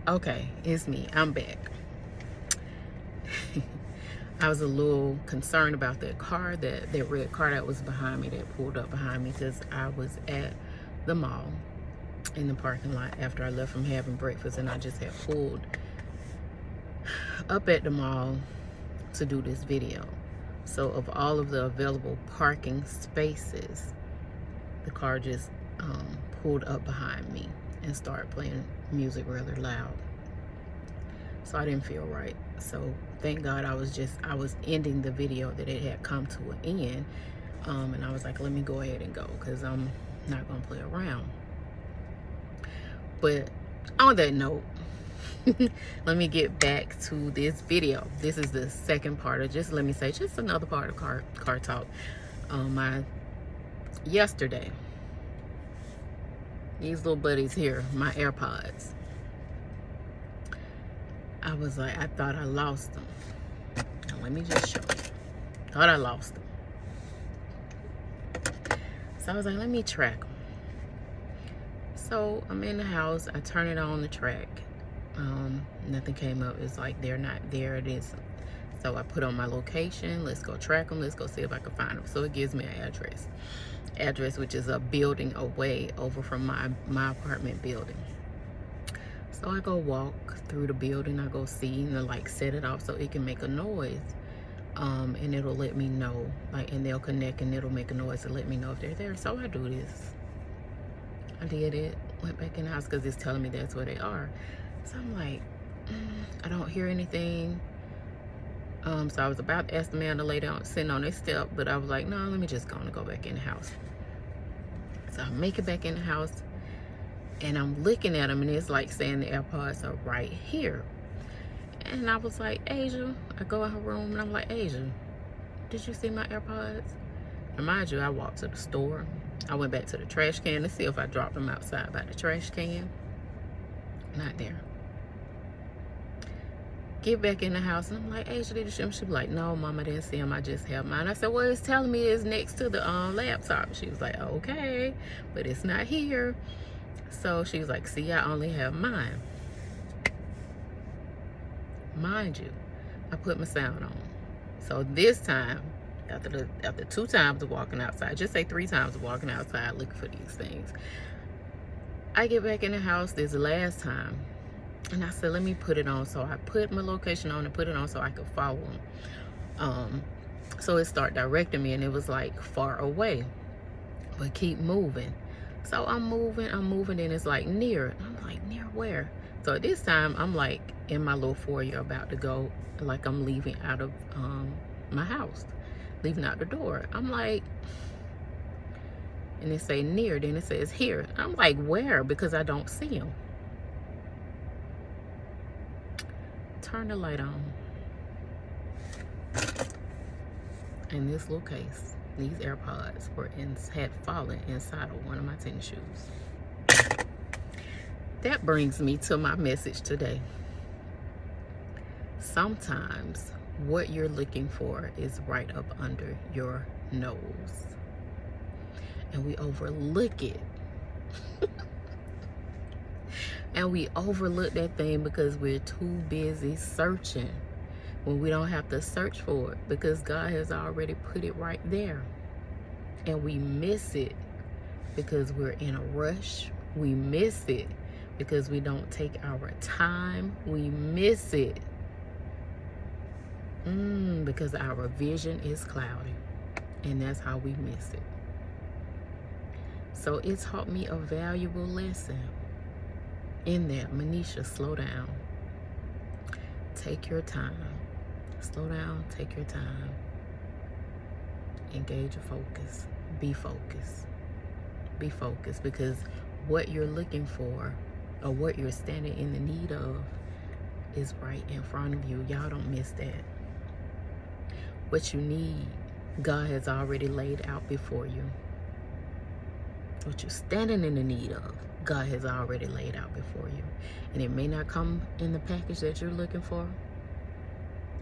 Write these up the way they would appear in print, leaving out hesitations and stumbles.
Okay, it's me. I'm back. I was a little concerned about that car, that red car that was behind me, that pulled up behind me, because I was at the mall in the parking lot after I left from having breakfast, and I just had pulled up at the mall to do this video. So of all of the available parking spaces, the car just pulled up behind me and started playing music rather loud. So I didn't feel right. So thank God I was ending the video that it had come to an end. And I was like, let me go ahead and go, because I'm not gonna play around. But on that note, let me get back to this video. This is the second part of, just another part of car talk. Yesterday, these little buddies here, my AirPods, I was like, I thought I lost them. Now let me just show you. Thought I lost them. So I was like, let me track them. So I'm in the house, I turn it on the track. Nothing came up. It's like they're not there. It is. So I put on my location. Let's go track them. Let's go see if I can find them. So it gives me an address, which is a building away over from my apartment building. So I go walk through the building. I go see, and like set it off so it can make a noise. And it'll let me know, like, and they'll connect and it'll make a noise to let me know if they're there. So I do this. I did it. Went back in the house because it's telling me that's where they are. So I'm like, I don't hear anything. So I was about to ask the man to lay down, sitting on their step, but I was like, no, let me just go back in the house. So I make it back in the house, and I'm looking at them, and it's like saying the AirPods are right here. And I was like, Asia, I go in her room, and I'm like, Asia, did you see my AirPods? And mind you, I walked to the store. I went back to the trash can to see if I dropped them outside by the trash can. Not there. Get back in the house, and I'm like, Asia, did you see them? She was like, no, Mom, I didn't see them. I just have mine. I said, well, it's telling me it's next to the laptop. She was like, okay, but it's not here. So she was like, see, I only have mine. Mind you, I put my sound on. So this time, after 2 times of walking outside, just say 3 times of walking outside looking for these things, I get back in the house this last time, and I said, let me put it on. So I put my location on and put it on so I could follow them. So it started directing me, and it was like far away, but keep moving. So I'm moving, and it's like near. I'm like, near where? So at this time, I'm like in my little foyer about to go, like I'm leaving out of my house, leaving out the door. I'm like, and it say near, then it says here. I'm like, where? Because I don't see them. Turn the light on. In this little case, these AirPods had fallen inside of one of my tennis shoes. That brings me to my message today. Sometimes what you're looking for is right up under your nose, and we overlook it. And we overlook that thing because we're too busy searching, when we don't have to search for it, because God has already put it right there. And we miss it because we're in a rush. We miss it because we don't take our time. We miss it because our vision is cloudy, and that's how we miss it. So it taught me a valuable lesson in that. Manisha, slow down. Take your time. Slow down, take your time. Engage your focus. Be focused. Be focused, because what you're looking for, or what you're standing in the need of, is right in front of you. Y'all don't miss that. What you need, God has already laid out before you. What you're standing in the need of, God has already laid out before you. And it may not come in the package that you're looking for.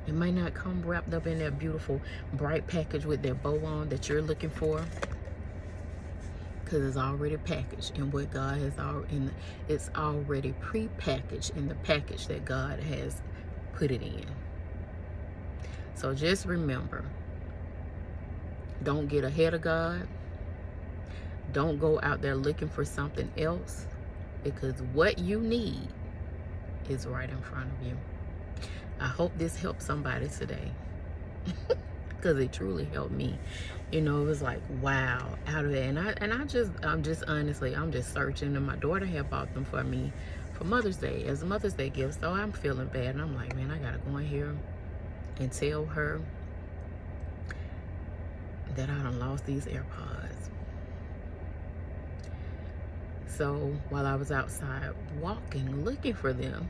It might not come wrapped up in that beautiful, bright package with that bow on that you're looking for. because it's already packaged in what God has already, it's already pre-packaged in the package that God has put it in. So just remember, don't get ahead of God. Don't go out there looking for something else, because what you need is right in front of you. I hope this helped somebody today, because it truly helped me. You know, it was like, wow, out of it. I'm just honestly, I'm just searching, and my daughter had bought them for me for Mother's Day, as a Mother's Day gift. So I'm feeling bad, and I'm like, man, I gotta go in here and tell her that I done lost these AirPods. So while I was outside walking, looking for them,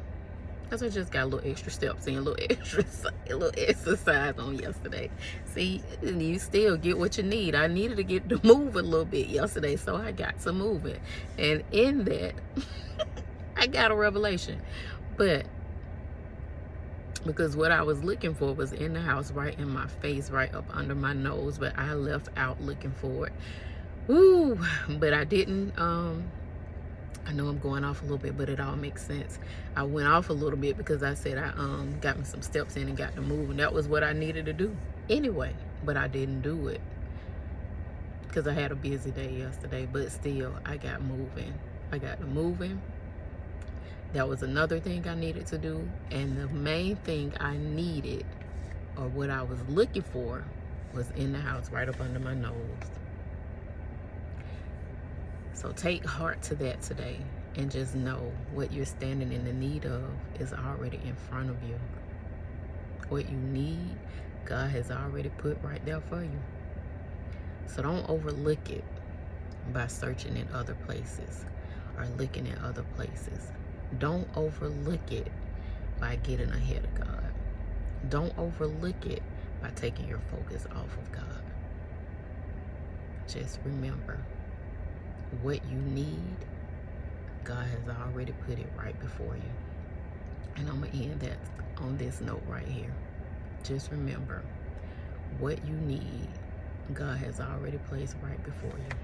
because I just got a little extra steps in, a little exercise on yesterday. See, you still get what you need. I needed to get to move a little bit yesterday, so I got to moving. And in that, I got a revelation. But because what I was looking for was in the house, right in my face, right up under my nose, but I left out looking for it. Ooh, but I didn't, I know I'm going off a little bit, but it all makes sense. I went off a little bit because I said I got me some steps in and got to move, and that was what I needed to do anyway, but I didn't do it because I had a busy day yesterday. But still, I got moving. I got to moving. That was another thing I needed to do, and the main thing I needed, or what I was looking for, was in the house right up under my nose. So take heart to that today, and just know what you're standing in the need of is already in front of you. What you need, God has already put right there for you. So don't overlook it by searching in other places or looking at other places. Don't overlook it by getting ahead of God. Don't overlook it by taking your focus off of God. Just remember, what you need, God has already put it right before you. And I'm going to end that on this note right here. Just remember, what you need, God has already placed right before you.